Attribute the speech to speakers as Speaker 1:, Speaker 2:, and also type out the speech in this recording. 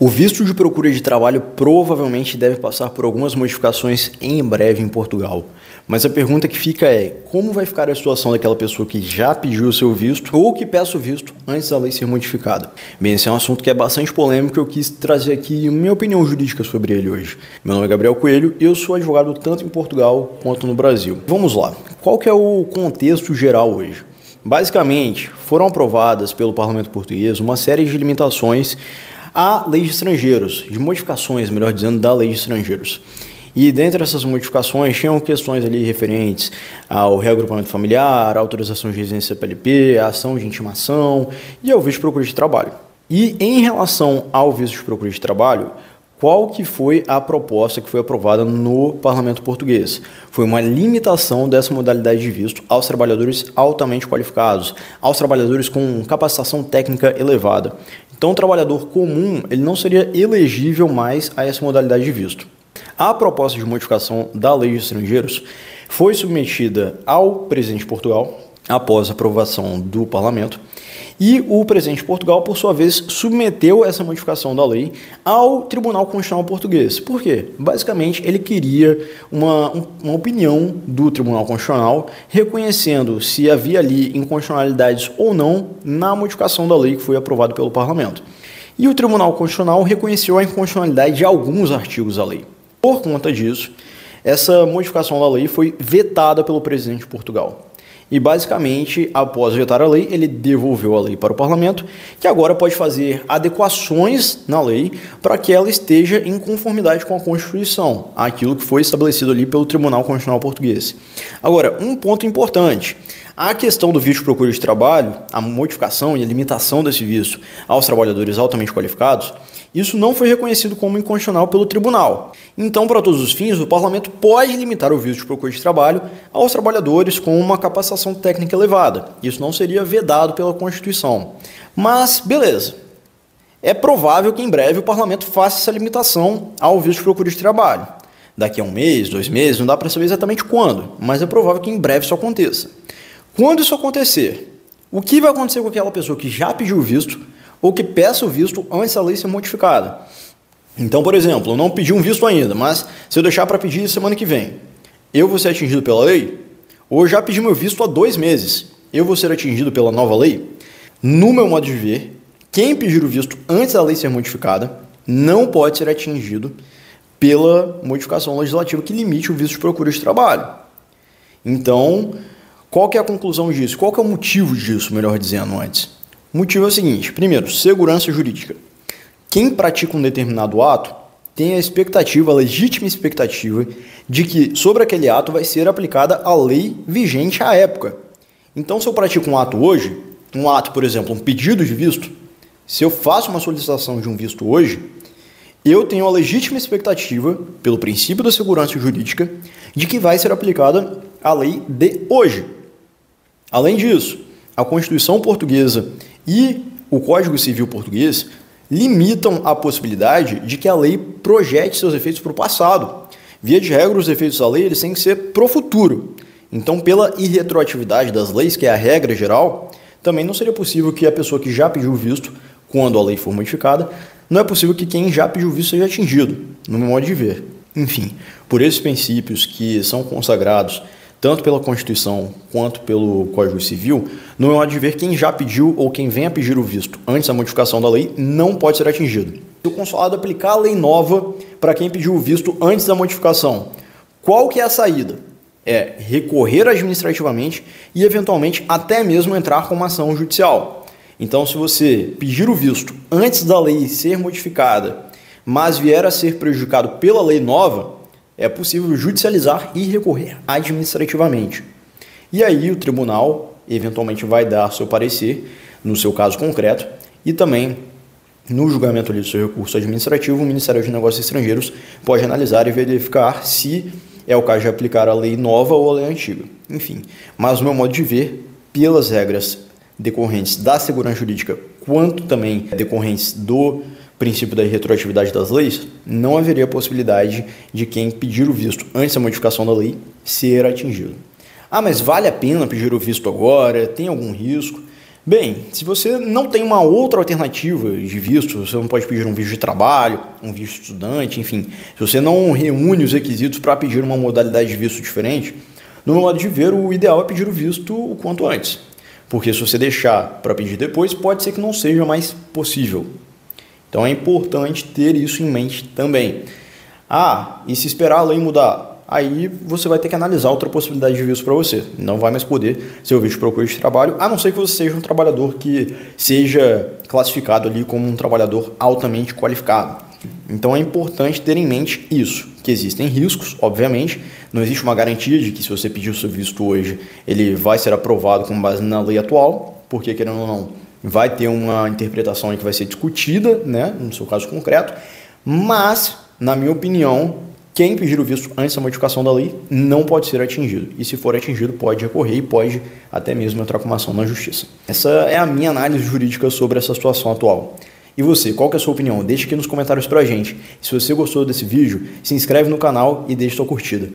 Speaker 1: O visto de procura de trabalho provavelmente deve passar por algumas modificações em breve em Portugal. Mas a pergunta que fica é, como vai ficar a situação daquela pessoa que já pediu o seu visto ou que peça o visto antes da lei ser modificada? Bem, esse é um assunto que é bastante polêmico e eu quis trazer aqui minha opinião jurídica sobre ele hoje. Meu nome é Gabriel Coelho e eu sou advogado tanto em Portugal quanto no Brasil. Vamos lá, qual que é o contexto geral hoje? Basicamente, foram aprovadas pelo Parlamento Português uma série de limitações à lei de estrangeiros, de modificações, melhor dizendo, da lei de estrangeiros. E dentre essas modificações tinham questões ali referentes ao reagrupamento familiar, à autorização de residência PLP, à ação de intimação e ao visto de procura de trabalho. E em relação ao visto de procura de trabalho, qual que foi a proposta que foi aprovada no Parlamento Português? Foi uma limitação dessa modalidade de visto aos trabalhadores altamente qualificados, aos trabalhadores com capacitação técnica elevada. Então, o trabalhador comum ele não seria elegível mais a essa modalidade de visto. A proposta de modificação da lei de estrangeiros foi submetida ao presidente de Portugal após a aprovação do Parlamento. E o presidente de Portugal, por sua vez, submeteu essa modificação da lei ao Tribunal Constitucional Português. Por quê? Basicamente, ele queria uma opinião do Tribunal Constitucional reconhecendo se havia ali inconstitucionalidades ou não na modificação da lei que foi aprovada pelo Parlamento. E o Tribunal Constitucional reconheceu a inconstitucionalidade de alguns artigos da lei. Por conta disso, essa modificação da lei foi vetada pelo presidente de Portugal. E basicamente, após vetar a lei, ele devolveu a lei para o Parlamento, que agora pode fazer adequações na lei para que ela esteja em conformidade com a Constituição, aquilo que foi estabelecido ali pelo Tribunal Constitucional Português. Agora, um ponto importante, a questão do visto de procura de trabalho, a modificação e a limitação desse visto aos trabalhadores altamente qualificados, isso não foi reconhecido como inconstitucional pelo tribunal. Então, para todos os fins, o parlamento pode limitar o visto de procura de trabalho aos trabalhadores com uma capacitação técnica elevada. Isso não seria vedado pela Constituição. Mas, beleza. É provável que em breve o parlamento faça essa limitação ao visto de procura de trabalho. Daqui a um mês, 2 meses, não dá para saber exatamente quando, mas é provável que em breve isso aconteça. Quando isso acontecer, o que vai acontecer com aquela pessoa que já pediu o visto ou que peça o visto antes da lei ser modificada? Então, por exemplo, eu não pedi um visto ainda, mas se eu deixar para pedir semana que vem, eu vou ser atingido pela lei? Ou eu já pedi meu visto há 2 meses, eu vou ser atingido pela nova lei? No meu modo de ver, quem pedir o visto antes da lei ser modificada não pode ser atingido pela modificação legislativa que limite o visto de procura de trabalho. Então, qual que é a conclusão disso? Qual que é o motivo disso, melhor dizendo antes? O motivo é o seguinte: primeiro, segurança jurídica. Quem pratica um determinado ato tem a expectativa, a legítima expectativa, de que sobre aquele ato vai ser aplicada a lei vigente à época. Então, se eu pratico um ato hoje, um ato, por exemplo, um pedido de visto, se eu faço uma solicitação de um visto hoje, eu tenho a legítima expectativa, pelo princípio da segurança jurídica, de que vai ser aplicada a lei de hoje. Além disso, a Constituição Portuguesa e o Código Civil Português limitam a possibilidade de que a lei projete seus efeitos para o passado. Via de regra, os efeitos da lei eles têm que ser para o futuro. Então, pela irretroatividade das leis, que é a regra geral, também não seria possível que a pessoa que já pediu o visto, quando a lei for modificada, não é possível que quem já pediu o visto seja atingido, no meu modo de ver. Enfim, por esses princípios que são consagrados tanto pela Constituição quanto pelo Código Civil, no meu modo de ver, quem já pediu ou quem vem a pedir o visto antes da modificação da lei não pode ser atingido. Se o consulado aplicar a lei nova para quem pediu o visto antes da modificação, qual que é a saída? É recorrer administrativamente e, eventualmente, até mesmo entrar com uma ação judicial. Então, se você pedir o visto antes da lei ser modificada, mas vier a ser prejudicado pela lei nova, é possível judicializar e recorrer administrativamente. E aí o tribunal eventualmente vai dar seu parecer no seu caso concreto e também no julgamento ali do seu recurso administrativo, o Ministério de Negócios Estrangeiros pode analisar e verificar se é o caso de aplicar a lei nova ou a lei antiga. Enfim, mas no meu modo de ver, pelas regras decorrentes da segurança jurídica, quanto também decorrentes do princípio da retroatividade das leis, não haveria possibilidade de quem pedir o visto antes da modificação da lei ser atingido. Ah, mas vale a pena pedir o visto agora? Tem algum risco? Bem, se você não tem uma outra alternativa de visto, você não pode pedir um visto de trabalho, um visto de estudante, enfim, se você não reúne os requisitos para pedir uma modalidade de visto diferente, no meu modo de ver, o ideal é pedir o visto o quanto antes. Porque se você deixar para pedir depois, pode ser que não seja mais possível. Então é importante ter isso em mente também. E se esperar a lei mudar? Aí você vai ter que analisar outra possibilidade de visto para você. Não vai mais poder ser o visto de procura de trabalho, a não ser que você seja um trabalhador que seja classificado ali como um trabalhador altamente qualificado. Então é importante ter em mente isso, que existem riscos, obviamente. Não existe uma garantia de que se você pedir o seu visto hoje, ele vai ser aprovado com base na lei atual, porque querendo ou não, vai ter uma interpretação aí que vai ser discutida, né, no seu caso concreto, mas, na minha opinião, quem pedir o visto antes da modificação da lei não pode ser atingido. E se for atingido, pode recorrer e pode até mesmo entrar com uma ação na justiça. Essa é a minha análise jurídica sobre essa situação atual. E você, qual que é a sua opinião? Deixe aqui nos comentários pra gente. E se você gostou desse vídeo, se inscreve no canal e deixe sua curtida.